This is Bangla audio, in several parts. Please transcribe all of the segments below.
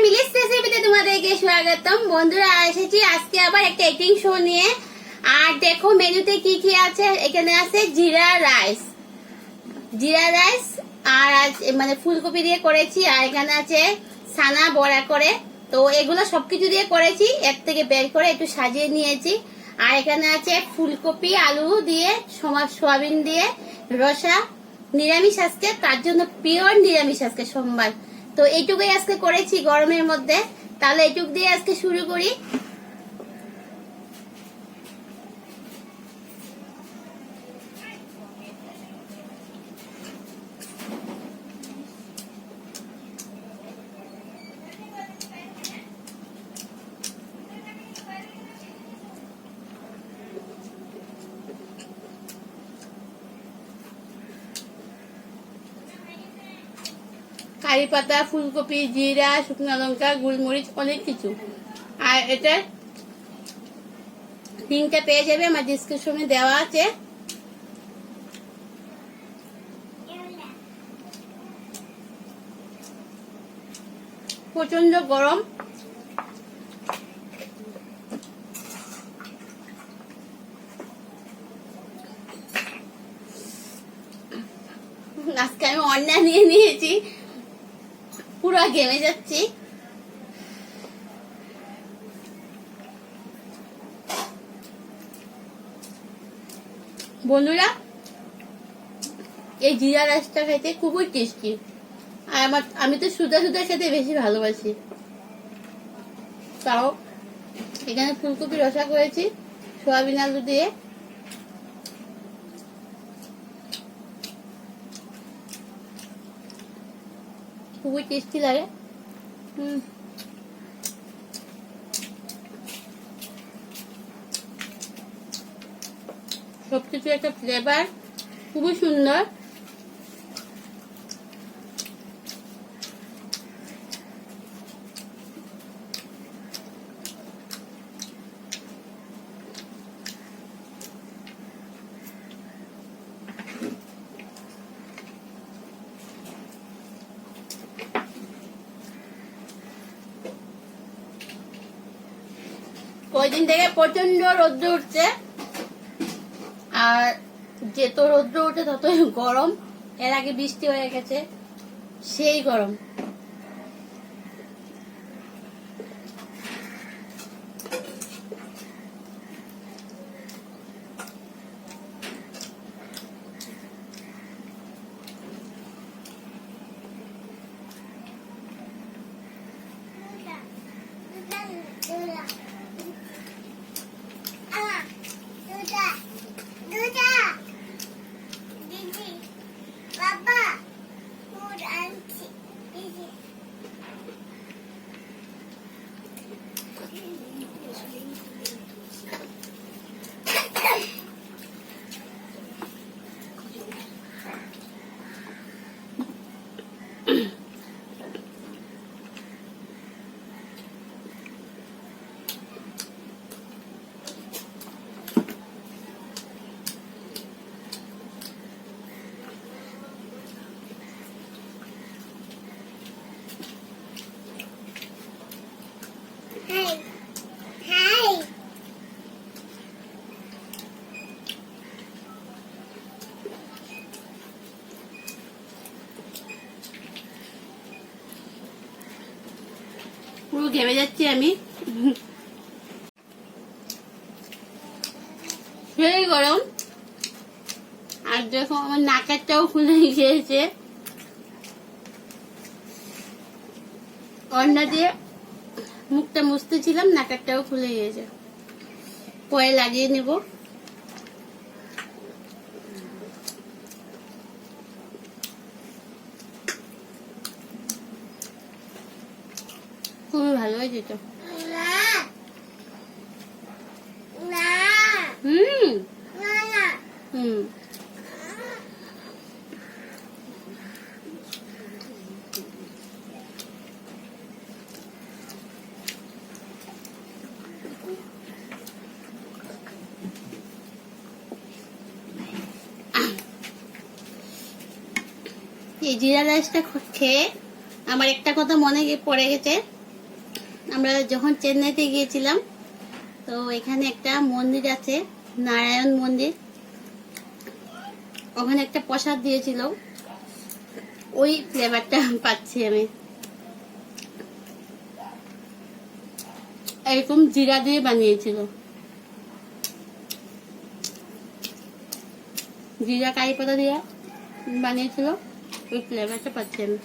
মিলিস রেসিপিতে তোমাদেরকে স্বাগতম। বন্ধুরা এসেছি আজকে আবার একটা এটিং শো নিয়ে। আর দেখো মেনুতে কি কি আছে। এখানে আছে জিরা রাইস আর মানে ফুলকপি দিয়ে করেছি। আর এখানে আছে ছানা বড়া করে। তো এগুলো সবকিছু দিয়ে করেছি, এর থেকে বের করে একটু সাজিয়ে নিয়েছি। আর এখানে আছে ফুলকপি আলু দিয়ে সোয়াবিন দিয়ে রসা, নিরামিষ আজকে, তার জন্য পিওর নিরামিষ আজকে সোমবার। তো এইটুকুই আজকে করেছি গরমের মধ্যে। তাহলে এইটুক দিয়ে আজকে শুরু করি। কারি পাতা, ফুলকপি, জিরা, শুকনো লঙ্কা, গোলমরিচ, অনেক কিছু। আর এটা লিঙ্কটা পেয়ে যাবে আমার ডিসক্রিপশনে দেওয়া আছে। প্রচন্ড গরম। আজকে আমি অন্না নিয়ে নিয়েছি, পুরো ঘেমে যাচ্ছি। বন্ধুরা এই জিরা রাইসটা খাইতে খুবই টেস্টি। আর আমি তো সুদা খেতে বেশি ভালোবাসি। তাও এখানে ফুলকপি রসা করেছি সোয়াবিন আলু দিয়ে। খুবই টেস্টি লাগে। সবকিছু একটা ফ্লেভার, খুবই সুন্দর। কয়দিন থেকে প্রচন্ড রৌদ্র উঠছে। আর যত রৌদ্র উঠে ততই গরম। এর আগে বৃষ্টি হয়ে গেছে, সেই গরম। পুরো ঘেমে যাচ্ছি আমি। সেই গরম। আর দেখো আমার নাকেরটাও খুলে গিয়েছে। অন্না দিয়ে মুখটা মুছতেছিলাম, নাকেরটাও খুলে গিয়েছে। পরে লাগিয়ে নেব। খুবই ভালো হয়েছে তো। এই জিরা রাইসটা খেয়ে আমার একটা কথা মনে পড়ে গেছে। আমরা যখন চেন্নাইতে গিয়েছিলাম, তো এখানে একটা মন্দির আছে, নারায়ণ মন্দির, ওখানে একটা প্রসাদ দিয়েছিল, ওই ফ্লেভারটা পাচ্ছি আমি। এরকম জিরা দিয়ে বানিয়েছিল, জিরা কারি পাতা দিয়ে বানিয়েছিল, ওই ফ্লেভারটা পাচ্ছি আমি।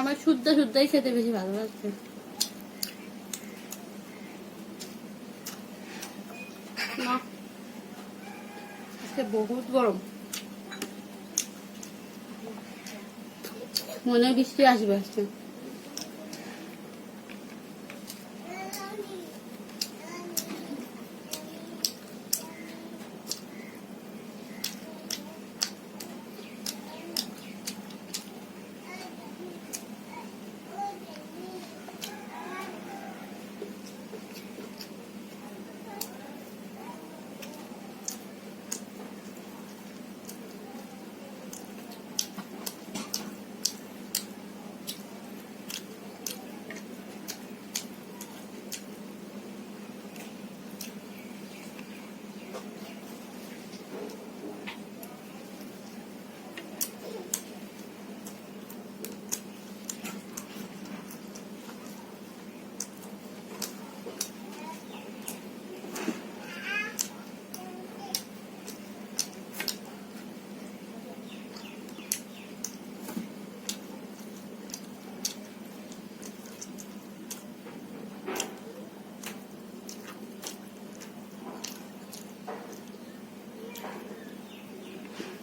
আমার শুদ্ধ শুদ্ধই খেতে বেশি ভালো লাগছে। আজকে বহুত গরম, মনে হয় বৃষ্টি আসবে আজকে।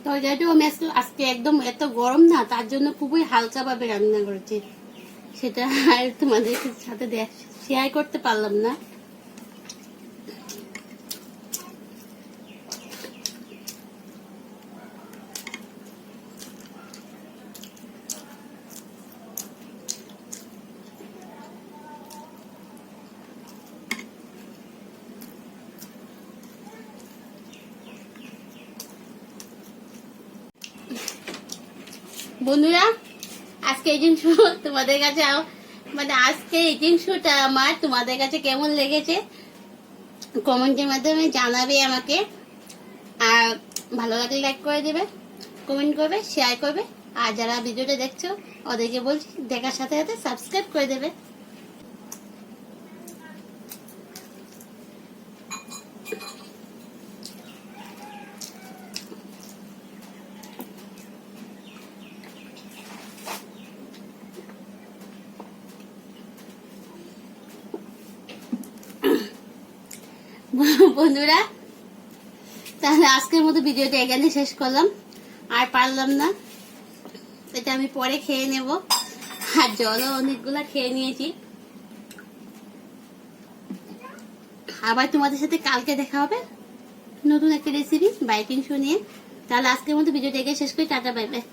তরকারিটাও আমি আজকে একদম এত গরম না, তার জন্য খুবই হালকা ভাবে রান্না করেছি, সেটা আর তোমাদের সাথে শেয়ার করতে পারলাম না। বন্ধুরা, আজকে এই জিনিস তোমাদের কাছে মানে আজকে এই জিনিসটা আমার তোমাদের কাছে কেমন লেগেছে কমেন্টের মাধ্যমে জানাবে আমাকে। আর ভালো লাগলে লাইক করে দেবে, কমেন্ট করবে, শেয়ার করবে। আর যারা ভিডিওটা দেখছো ওদেরকে বলছি দেখার সাথে সাথে সাবস্ক্রাইব করে দেবে। বন্ধুরা, তাহলে আজকের মতো ভিডিওটা এখানে শেষ করলাম, আর পারলাম না, এটা আমি পরে খেয়ে নেব। আর জলও অনেকগুলা খেয়ে নিয়েছি। আবার তোমাদের সাথে কালকে দেখা হবে নতুন একটা রেসিপি বাইকিং শো নিয়ে। তাহলে আজকের মতো ভিডিওটা এখানে শেষ করি। Tata, bye bye.